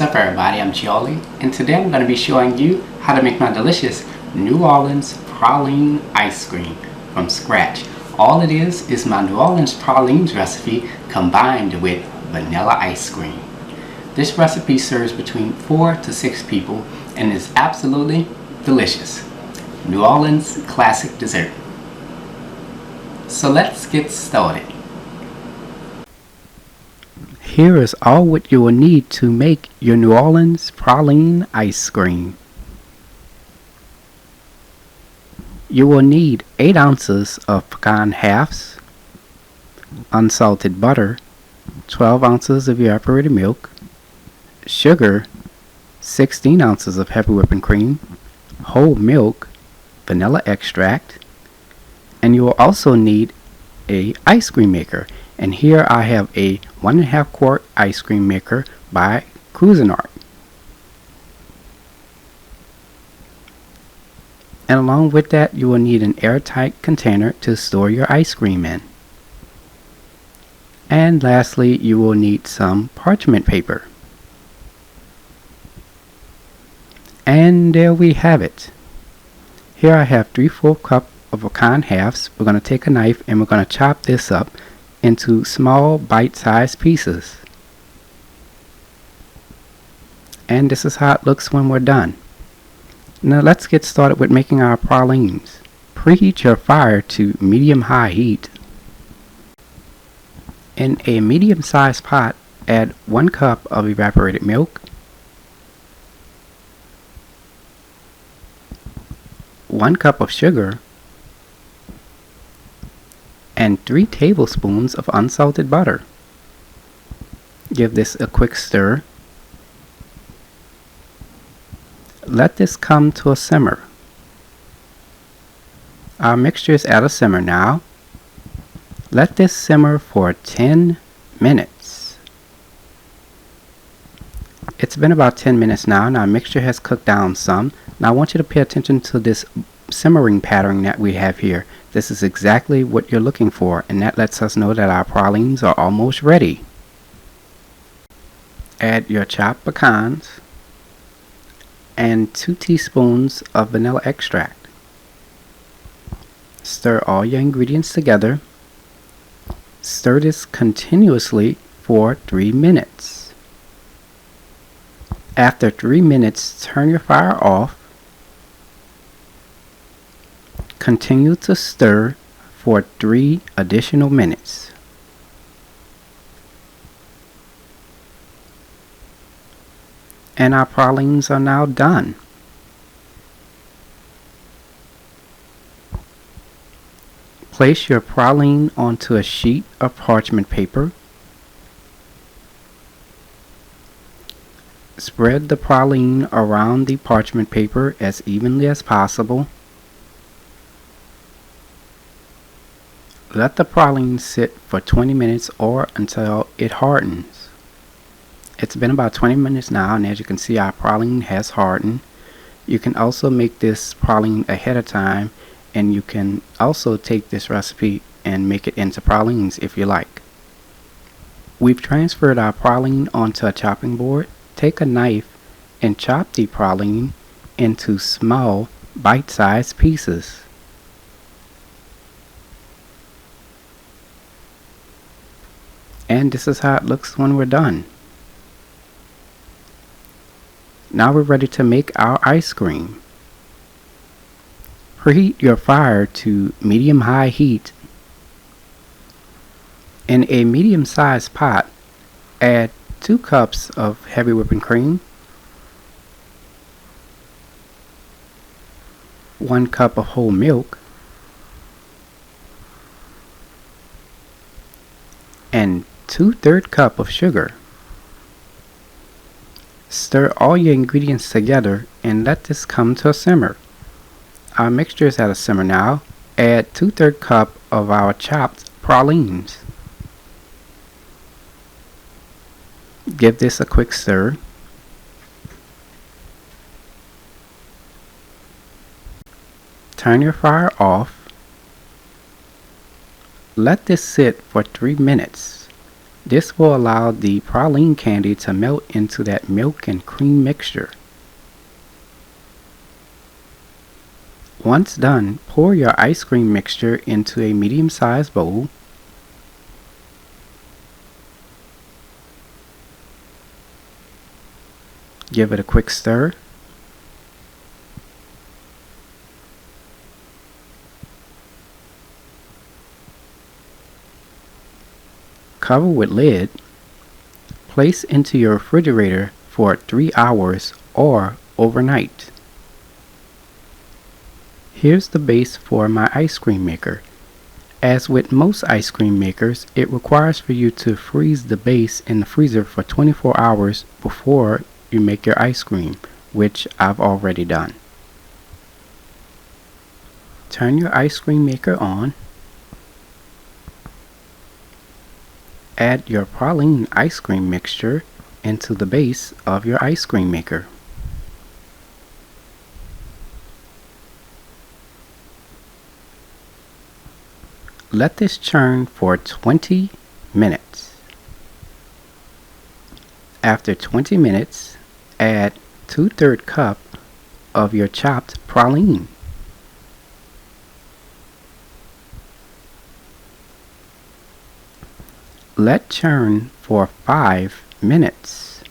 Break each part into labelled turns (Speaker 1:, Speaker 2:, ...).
Speaker 1: What's up everybody, I'm Charlie, and today I'm going to be showing you how to make my delicious New Orleans Praline ice cream from scratch. All it is my New Orleans Pralines recipe combined with vanilla ice cream. This recipe serves between 4 to 6 people and is absolutely delicious. New Orleans classic dessert. So let's get started. Here is all what you will need to make your New Orleans Praline ice cream. You will need 8 ounces of pecan halves, unsalted butter, 12 ounces of evaporated milk, sugar, 16 ounces of heavy whipping cream, whole milk, vanilla extract, and you will also need a ice cream maker. And here I have a 1.5 quart ice cream maker by Cuisinart. And along with that, you will need an airtight container to store your ice cream in. And lastly, you will need some parchment paper. And there we have it. Here I have 3/4 cup of pecan halves. We're going to take a knife and we're going to chop this up into small bite-sized pieces. And this is how it looks when we're done. Now let's get started with making our pralines. Preheat your fire to medium-high heat. In a medium-sized pot, add 1 cup of evaporated milk, 1 cup of sugar, and 3 tablespoons of unsalted butter. Give this a quick stir. Let this come to a simmer. Our mixture is at a simmer now. Let this simmer for 10 minutes. It's been about 10 minutes now, and our mixture has cooked down some. Now I want you to pay attention to this simmering pattern that we have here. This is exactly what you're looking for, and that lets us know that our pralines are almost ready. Add your chopped pecans and 2 teaspoons of vanilla extract. Stir all your ingredients together. Stir this continuously for 3 minutes. After 3 minutes, turn your fire off. Continue to stir for 3 additional minutes. And our pralines are now done. Place your praline onto a sheet of parchment paper. Spread the praline around the parchment paper as evenly as possible. Let the praline sit for 20 minutes or until it hardens. It's been about 20 minutes now, and as you can see, our praline has hardened. You can also make this praline ahead of time, and you can also take this recipe and make it into pralines if you like. We've transferred our praline onto a chopping board. Take a knife and chop the praline into small bite-sized pieces. And this is how it looks when we're done. Now we're ready to make our ice cream. Preheat your fire to medium-high heat. In a medium-sized pot, add 2 cups of heavy whipping cream, 1 cup of whole milk, and 2/3 cup of sugar. Stir all your ingredients together and let this come to a simmer. Our mixture is at a simmer now. Add 2/3 cup of our chopped pralines. Give this a quick stir. Turn your fire off. Let this sit for 3 minutes. This will allow the praline candy to melt into that milk and cream mixture. Once done, pour your ice cream mixture into a medium-sized bowl. Give it a quick stir. Cover with lid. Place into your refrigerator for 3 hours or overnight. Here's the base for my ice cream maker. As with most ice cream makers, it requires for you to freeze the base in the freezer for 24 hours before you make your ice cream, which I've already done. Turn your ice cream maker on. Add your praline ice cream mixture into the base of your ice cream maker. Let this churn for 20 minutes. After 20 minutes, add 2/3 cup of your chopped praline. Let churn for 5 minutes.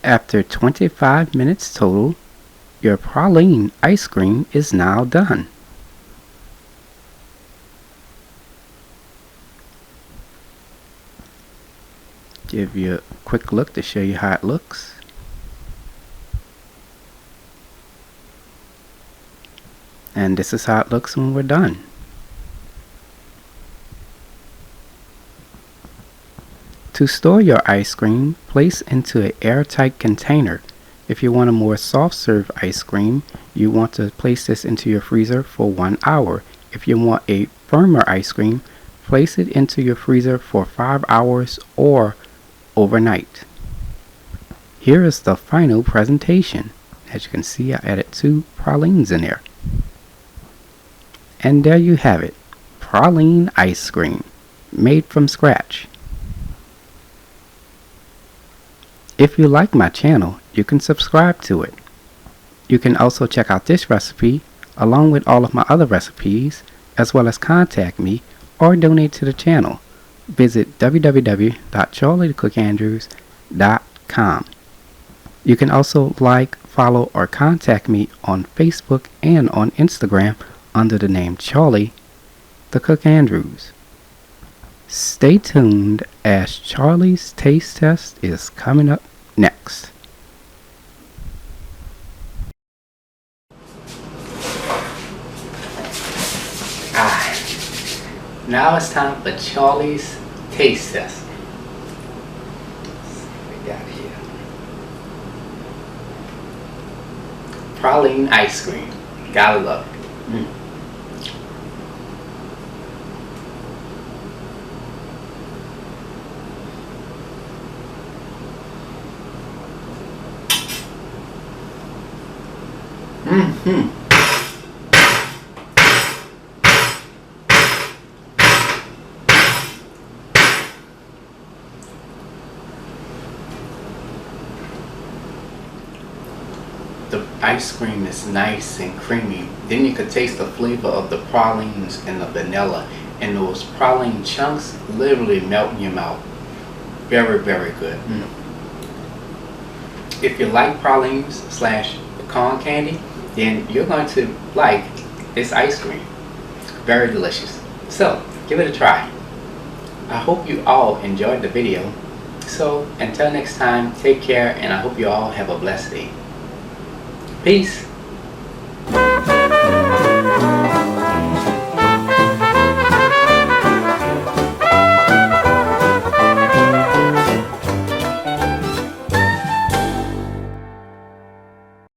Speaker 1: After 25 minutes total, your praline ice cream is now done. Give you a quick look to show you how it looks. And this is how it looks when we're done. To store your ice cream, place into an airtight container. If you want a more soft serve ice cream, you want to place this into your freezer for 1 hour. If you want a firmer ice cream, place it into your freezer for 5 hours or overnight. Here is the final presentation. As you can see, I added 2 pralines in there. And there you have it, praline ice cream, made from scratch. If you like my channel, you can subscribe to it. You can also check out this recipe along with all of my other recipes, as well as contact me or donate to the channel. Visit www.charliethecookandrews.com. You can also like, follow, or contact me on Facebook and on Instagram under the name Charlie the Cook Andrews. Stay tuned as Charlie's taste test is coming up next. Now it's time for Charlie's taste test. What we got here? Praline ice cream. Gotta love it. The ice cream is nice and creamy. Then you could taste the flavor of the pralines and the vanilla, and those praline chunks literally melt in your mouth. Very, very good. If you like pralines / pecan candy, then you're going to like this ice cream. Very delicious. So give it a try. I hope you all enjoyed the video. So until next time, take care, and I hope you all have a blessed day. Peace.